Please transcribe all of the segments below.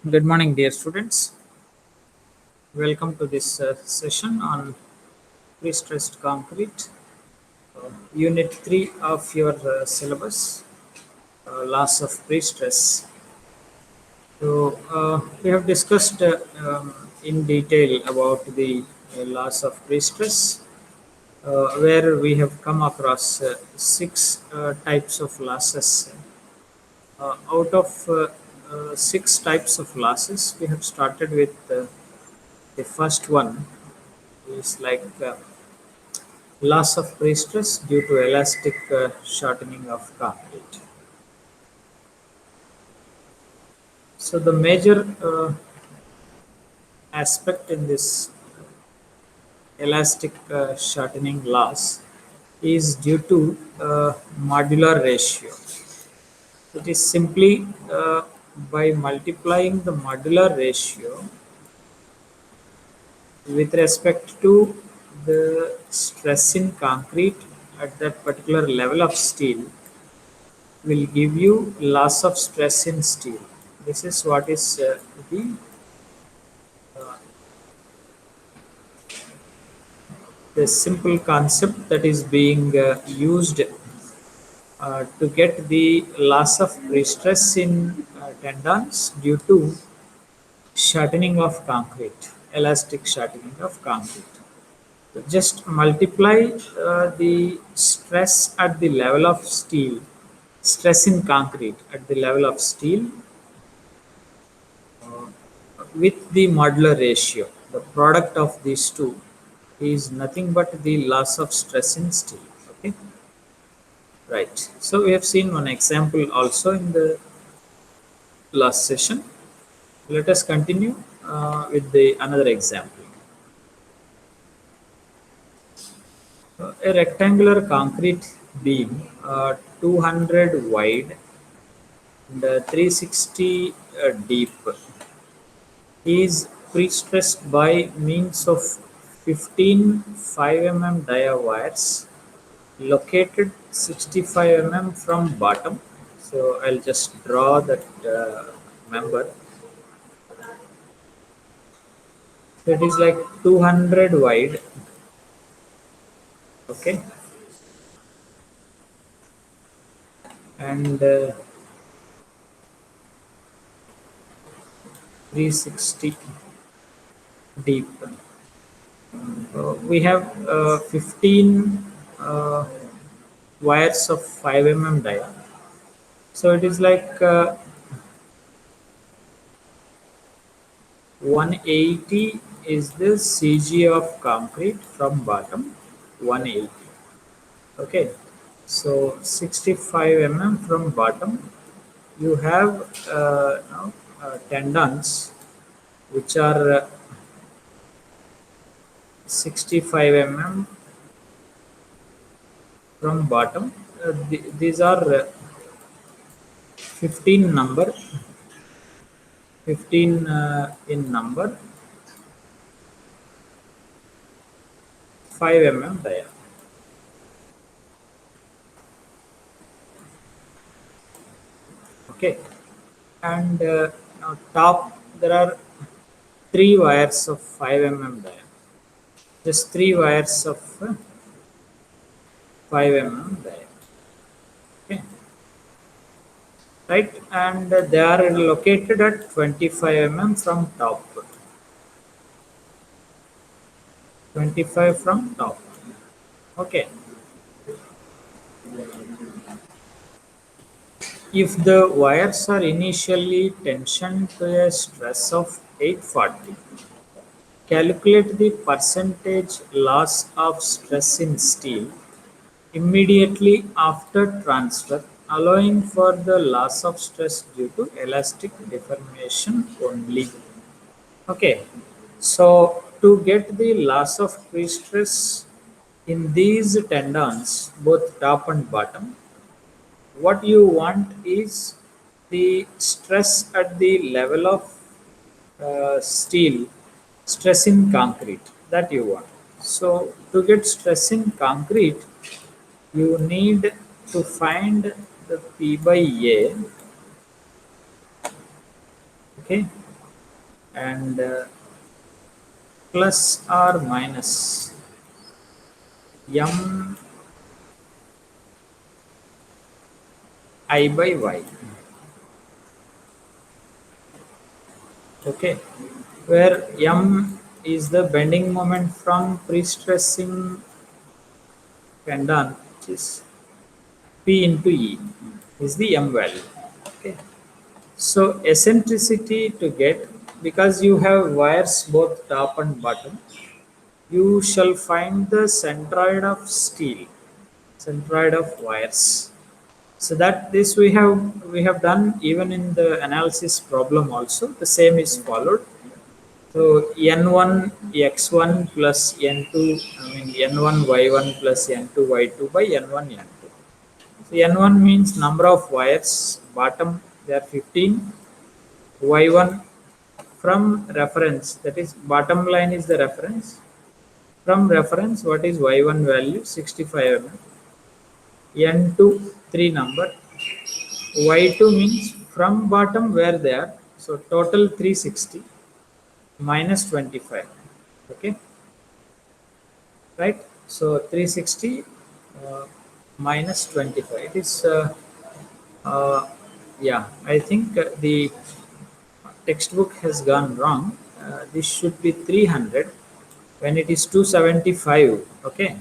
Good morning, dear students. Welcome to this session on pre-stressed concrete, Unit 3 of your syllabus, loss of pre-stress. We have discussed in detail about the loss of pre-stress, where we have come across six types of losses. Out of six types of losses, we have started with the first one is like loss of pre-stress due to elastic shortening of concrete. So the major aspect in this elastic shortening loss is due to modular ratio. It is simply by multiplying the modular ratio with respect to the stress in concrete at that particular level of steel will give you loss of stress in steel. This is what is the simple concept that is being used to get the loss of pre-stress in tendons due to shortening of concrete, elastic shortening of concrete. So just multiply the stress at the level of steel, stress in concrete at the level of steel with the modular ratio. The product of these two is nothing but the loss of stress in steel. Okay, right. So we have seen one example also in the last session. Let us continue with the another example. A rectangular concrete beam, 200 wide and 360 deep, is pre-stressed by means of 15 5 mm dia wires located 65 mm from bottom. So I'll just draw that member. So it is like 200 wide, okay, and 360 deep. We have 15 uh, wires of 5 mm dia. So it is like 180 is the CG of concrete from bottom, 180. Okay, so 65 mm from bottom. You have tendons which are 65 mm from bottom. These are 15 number, 15 in number, 5 mm dia. Okay, and now top there are three wires of 5 mm dia. Just three wires of 5 mm dia. Okay, right, and they are located at 25 mm from top. 25 from top. Okay, if the wires are initially tensioned to a stress of 840, calculate the percentage loss of stress in steel immediately after transfer, allowing for the loss of stress due to elastic deformation only. Okay, so to get the loss of pre-stress in these tendons, both top and bottom, what you want is the stress at the level of steel, stress in concrete that you want. So to get stress in concrete, you need to find the P by A, okay, and plus or minus m I by y. Okay, where m is the bending moment from pre-stressing tendon, which is P into E, is the m value. Okay, so eccentricity to get, because you have wires both top and bottom, you shall find the centroid of steel, centroid of wires. So that this we have done even in the analysis problem also. The same is followed. So n1 x1 plus n2, n1 y1 plus n2 y2 by n1 n2. So n1 means number of wires, bottom they are 15, y1 from reference, that is bottom line is the reference. From reference, what is y1 value? 65 mm. n2 3 number. y2 means from bottom where they are. So total 360 minus 25. Okay, right? So 360 uh, minus 25. It is uh, yeah. I think the textbook has gone wrong. This should be 300 when it is 275. Okay,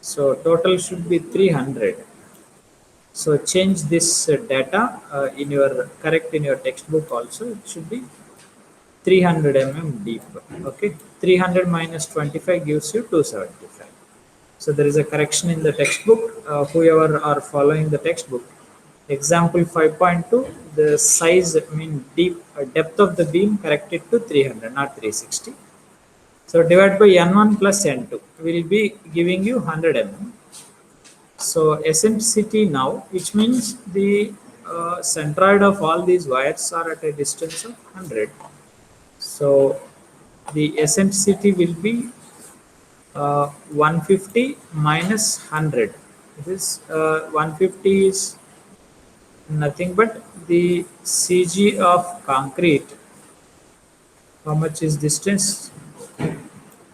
so total should be 300. So change this data in your correct in your textbook also. It should be 300 deep. Okay, 300 minus 25 gives you 275. So there is a correction in the textbook. Whoever are following the textbook, example 5.2, the size, deep depth of the beam corrected to 300, not 360. So divide by n1 plus n2 will be giving you 100 So eccentricity now, which means the centroid of all these wires are at a distance of 100. So the eccentricity will be 150 minus 100. This 150 is nothing but the CG of concrete. How much is distance?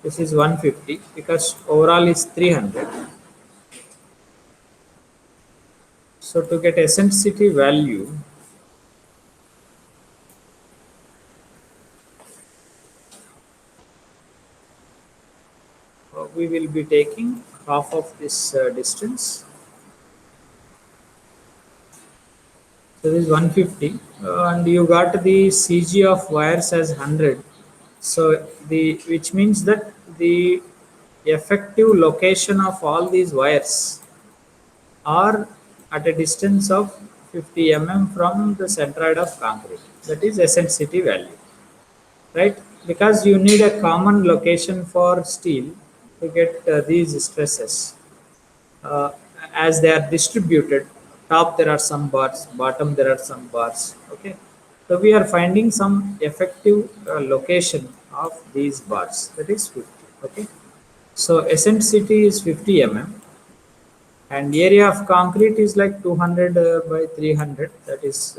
This is 150 because overall is 300. So to get eccentricity value, we will be taking half of this distance. So this is 150, and you got the CG of wires as 100. So the which means that the effective location of all these wires are at a distance of 50 from the centroid of concrete. That is eccentricity value, right? Because you need a common location for steel to get these stresses. uh, as they are distributed, top there are some bars, bottom there are some bars. Okay, so we are finding some effective location of these bars, that is 50. Okay, so eccentricity is 50 and area of concrete is like 200 by 300, that is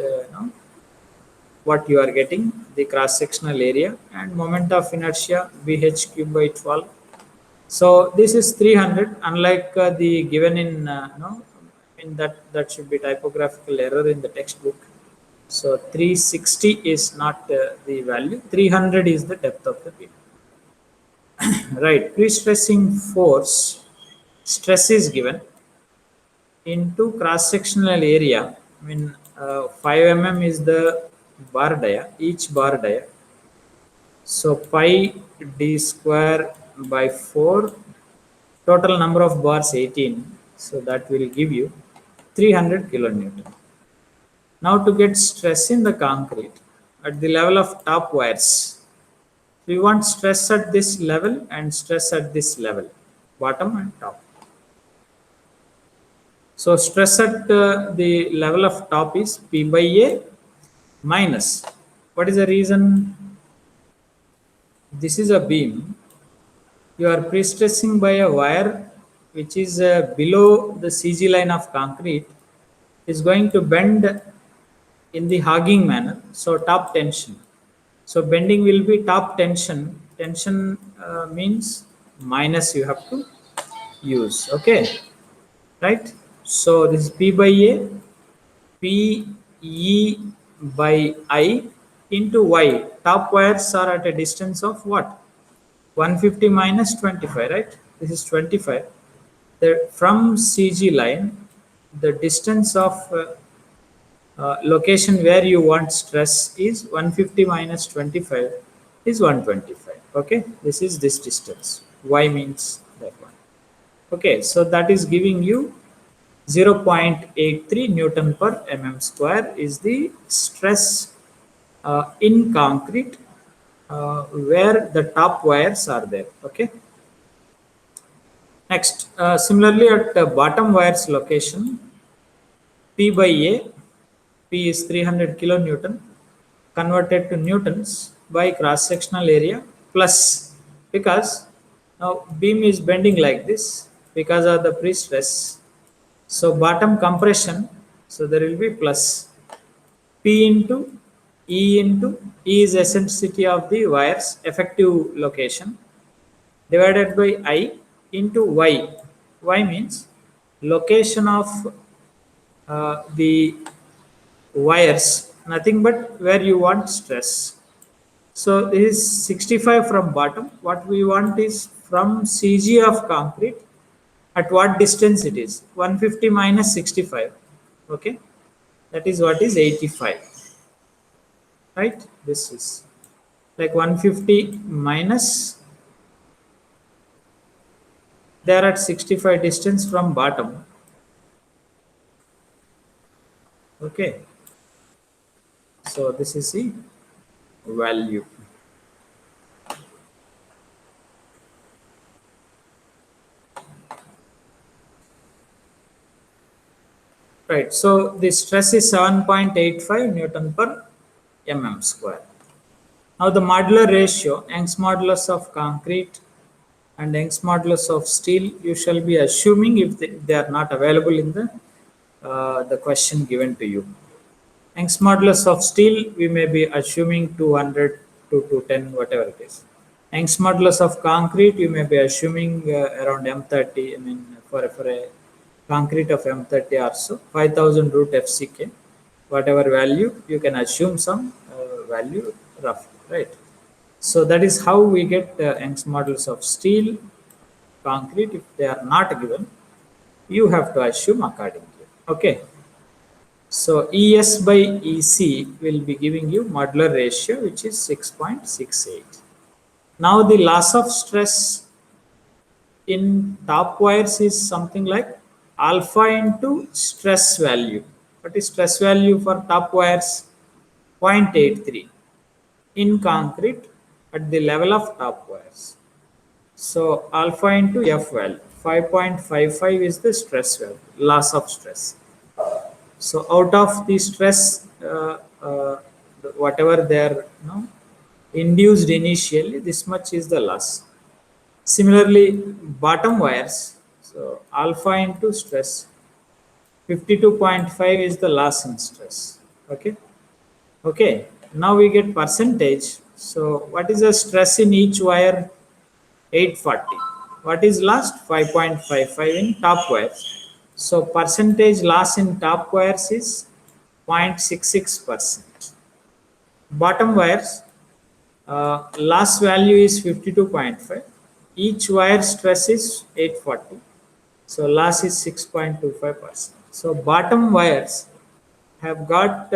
what you are getting, the cross sectional area, and moment of inertia bh cube by 12. So this is 300, unlike the given in that should be typographical error in the textbook. So 360 is not the value. 300 is the depth of the beam. Right. Pre-stressing force stress is given into cross-sectional area. 5 is the bar dia, each bar dia. So pi d square by 4. Total number of bars 18, so that will give you 300 kilonewton. Now to get stress in the concrete at the level of top wires, we want stress at this level and stress at this level, bottom and top. So stress at the level of top is P by A minus. What is the reason? This is a beam. You are pre-stressing by a wire which is below the CG line of concrete, is going to bend in the hogging manner, so top tension. So bending will be top tension. Tension means minus you have to use. Okay, right? So this is P by A, P E by I into Y. Top wires are at a distance of what? 150 minus 25, right? This is 25. From CG line, the distance of location where you want stress is 150 minus 25 is 125. Okay, this is this distance. Y means that one. Okay, so that is giving you 0.83 Newton per mm square is the stress in concrete where the top wires are there. Okay. Next, similarly at the bottom wires location, P by A, P is 300 kilonewton converted to newtons by cross sectional area plus, because now beam is bending like this because of the pre-stress. So bottom compression, so there will be plus P into E is eccentricity of the wire's effective location divided by I into Y. Y means location of the wires, nothing but where you want stress. So this is 65 from bottom. What we want is from CG of concrete at what distance it is. 150 minus 65. Okay, that is what is 85. Right? This is like 150 minus, they are at 65 distance from bottom. Okay, so this is the value. Right, so the stress is 7.85 Newton per mm square. Now the modular ratio, Young's modulus of concrete and Young's modulus of steel, you shall be assuming if they are not available in the question given to you. Young's modulus of steel, we may be assuming 200 to 210, whatever it is. Young's modulus of concrete, you may be assuming around M30. I mean, for a concrete of M30 or so, 5000 root FCK, whatever value, you can assume some value roughly, right? So that is how we get Young's modulus of steel, concrete. If they are not given, you have to assume accordingly. Okay. So ES by EC will be giving you modular ratio, which is 6.68. Now the loss of stress in top wires is something like alpha into stress value. What is stress value for top wires? 0.83 in concrete at the level of top wires. So alpha into F value, 5.55 is the stress value, loss of stress. So out of the stress, whatever they are induced initially, this much is the loss. Similarly, bottom wires, so alpha into stress, 52.5 is the loss in stress. Okay. Okay. Now we get percentage. So what is the stress in each wire? 840. What is lost? 5.55 in top wires. So percentage loss in top wires is 0.66%. Bottom wires, loss value is 52.5. Each wire stress is 840. So loss is 6.25%. So bottom wires have got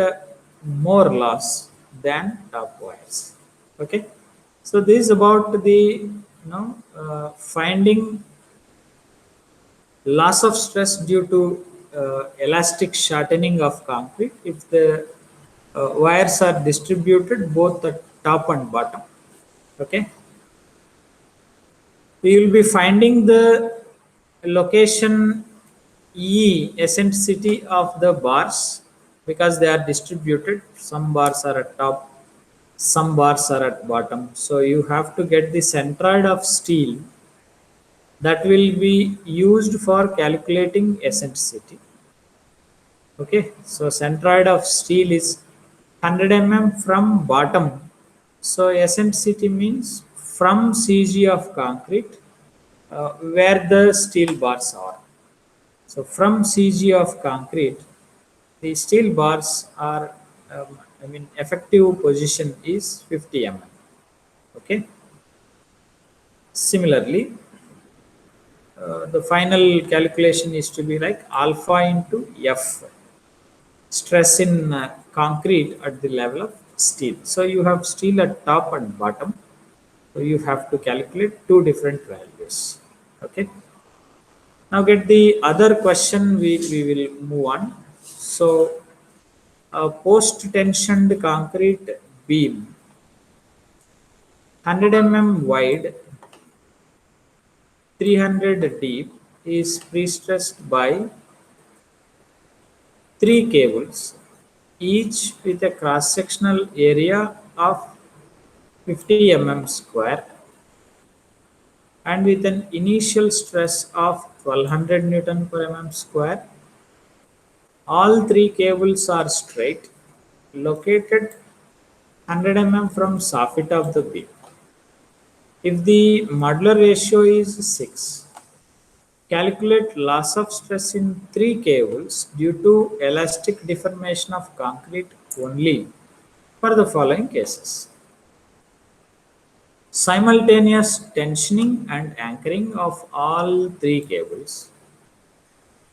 more loss than top wires. Okay. So this is about the finding loss of stress due to elastic shortening of concrete if the wires are distributed both at top and bottom. Okay, we will be finding the location E eccentricity of the bars because they are distributed. Some bars are at top, some bars are at bottom. So you have to get the centroid of steel that will be used for calculating eccentricity. Okay, so centroid of steel is 100 mm from bottom So eccentricity means from CG of concrete where the steel bars are. So from CG of concrete, the steel bars are, effective position is 50 mm. Okay. Similarly, the final calculation is to be like alpha into F, stress in concrete at the level of steel. So you have steel at top and bottom. So you have to calculate two different values. Okay. Now get the other question, we will move on. So a post-tensioned concrete beam 100 mm wide, 300 deep is pre-stressed by three cables, each with a cross-sectional area of 50 mm square and with an initial stress of 1200 Newton per mm square. All three cables are straight, located 100 mm from soffit of the beam. If the modular ratio is 6, calculate loss of stress in three cables due to elastic deformation of concrete only for the following cases. Simultaneous tensioning and anchoring of all three cables.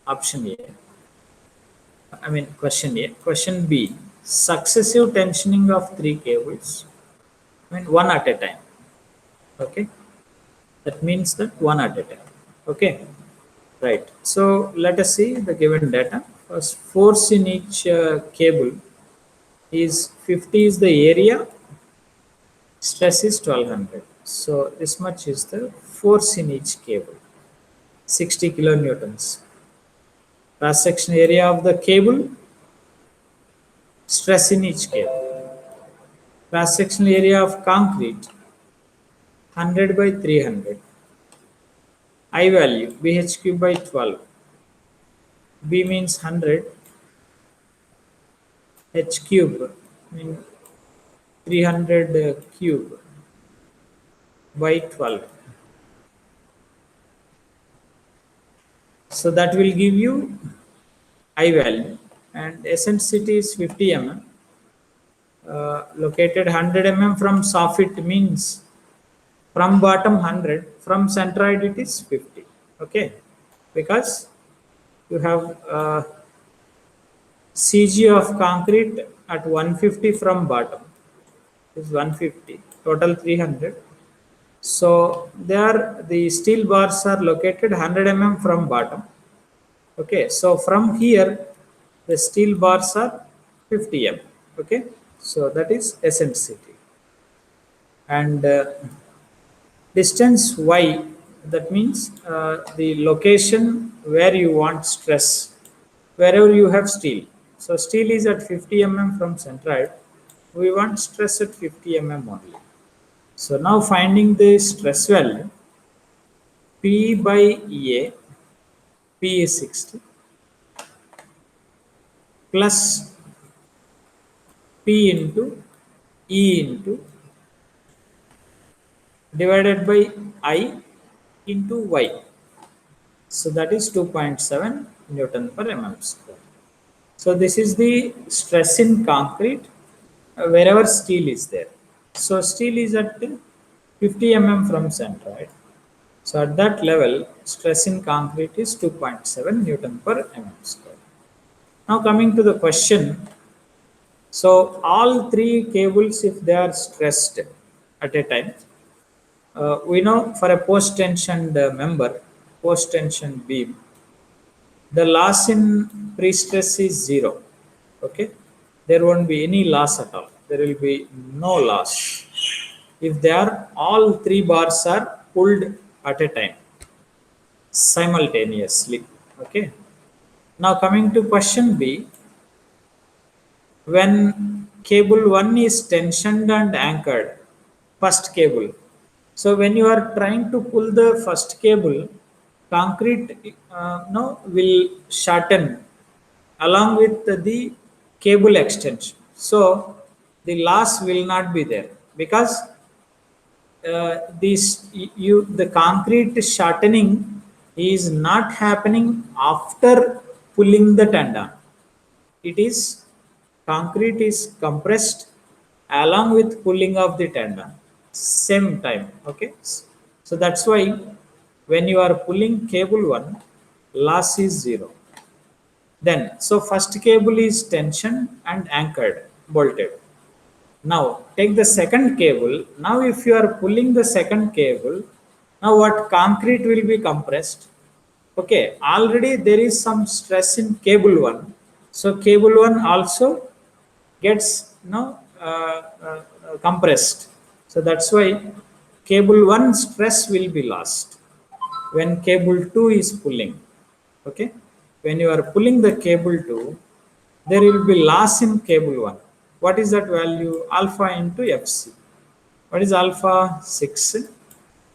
Option A. Question A. Question B. Successive tensioning of three cables. One at a time. Okay. That means that one at a time. Okay. Right. So let us see the given data. First, force in each cable is 50 is the area, stress is 1200. So this much is the force in each cable, 60 kilonewtons. Cross section area of the cable, stress in each cable. Cross sectional area of concrete, 100 by 300. I value, BH cube by 12. B means 100, H cube, 300 cube by 12. So that will give you I value, and eccentricity is 50 mm. Located 100 mm from soffit means from bottom 100, from centroid it is 50. Okay, because you have CG of concrete at 150 from bottom is 150, total 300. So there the steel bars are located 100 mm from bottom. Okay, so from here the steel bars are 50 mm. Okay, so that is eccentricity. And distance y, that means the location where you want stress, wherever you have steel. So steel is at 50 mm from centroid, we want stress at 50 mm only. So now finding the stress value, P by A, P is 60 plus P into E into divided by I into Y. So that is 2.7 Newton per mm square. So this is the stress in concrete wherever steel is there. So steel is at 50 mm from centroid. So at that level, stress in concrete is 2.7 Newton per mm square. Now coming to the question. So all three cables, if they are stressed at a time, we know for a post-tensioned member, post-tension beam, the loss in pre-stress is zero. Okay, there won't be any loss at all. There will be no loss if they are all three bars are pulled at a time simultaneously. Okay. Now coming to question B, when cable 1 is tensioned and anchored, first cable. So when you are trying to pull the first cable, concrete no will shorten along with the cable extension. So the loss will not be there. because the concrete shortening is not happening after pulling the tendon. It is concrete is compressed along with pulling of the tendon same time. Okay, so that's why when you are pulling cable 1, loss is 0. Then so first cable is tension and anchored, bolted. Now take the second cable. Now if you are pulling the second cable, now what, concrete will be compressed. Okay, already there is some stress in cable 1, so cable 1 also gets compressed. So that's why cable 1 stress will be lost when cable 2 is pulling. Okay, when you are pulling the cable 2, there will be loss in cable 1. What is that value? Alpha into fc. What is alpha? 6.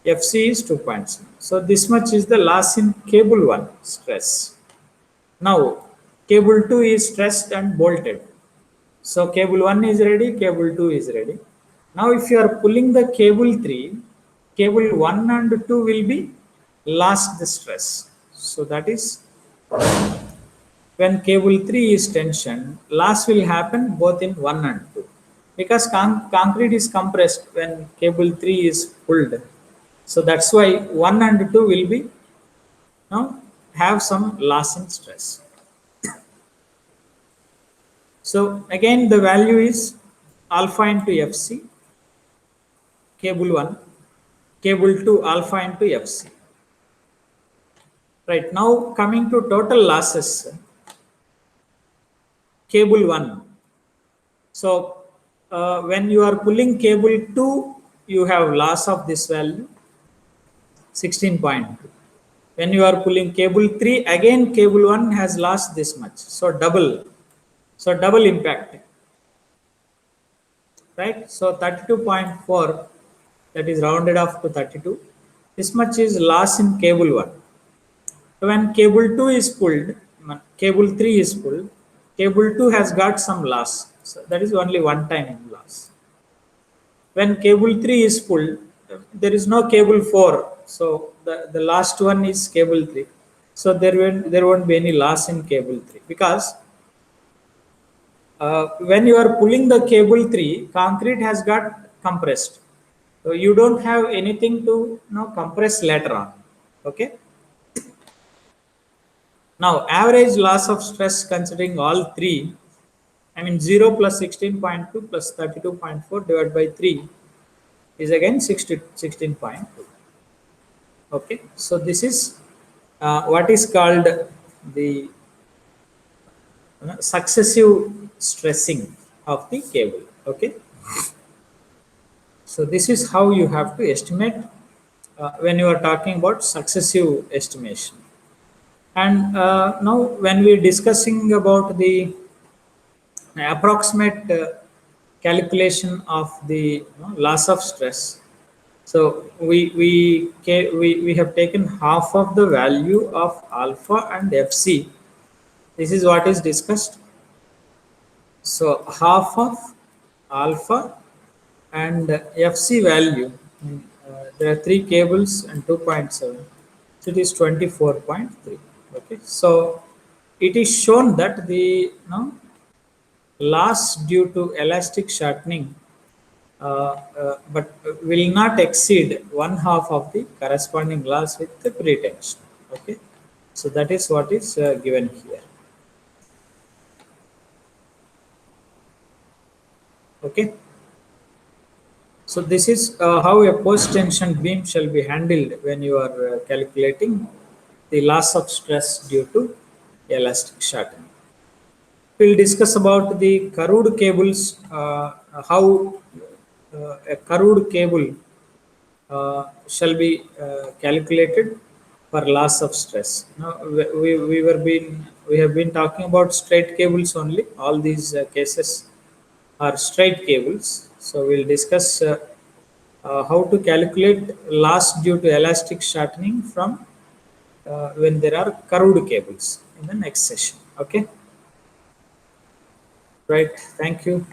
Fc is 2.7. So this much is the loss in cable 1 stress. Now cable 2 is stressed and bolted. So cable 1 is ready, cable 2 is ready. Now if you are pulling the cable 3, cable 1 and 2 will be lost the stress. So that is when cable 3 is tension, loss will happen both in 1 and 2. Because concrete is compressed when cable 3 is pulled. So that's why 1 and 2 will be now have some loss in stress. So again the value is alpha into fc, cable 1, cable 2 alpha into fc. Right, now coming to total losses, cable 1. So when you are pulling cable 2, you have loss of this value 16.2. When you are pulling cable 3, again cable 1 has lost this much. So double impact. Right, so 32.4, that is rounded off to 32. This much is loss in cable 1. So when cable 2 is pulled, cable 3 is pulled, cable 2 has got some loss. So that is only one time loss. When cable 3 is pulled, there is no cable 4. So the last one is cable 3. So there won't be any loss in cable 3, because when you are pulling the cable 3, concrete has got compressed. So you don't have anything to compress later on. Okay. Now average loss of stress considering all three, I mean 0 plus 16.2 plus 32.4 divided by 3 is again 16.2. Okay, so this is what is called the successive stressing of the cable. Okay, so this is how you have to estimate when you are talking about successive estimation. And now when we are discussing about the approximate calculation of the loss of stress, so we have taken half of the value of alpha and fc. This is what is discussed. So half of alpha and fc value, there are 3 cables and 2.7, so it is 24.3. Okay, so it is shown that the loss due to elastic shortening but will not exceed one half of the corresponding loss with the pretension. Okay, so that is what is given here. Okay, so this is how a post tension beam shall be handled when you are calculating the loss of stress due to elastic shortening. We'll discuss about the curved cables, how a curved cable shall be calculated for loss of stress. Now, we have been talking about straight cables only. All these cases are straight cables. So we'll discuss how to calculate loss due to elastic shortening from when there are curved cables in the next session. Okay. Right. Thank you.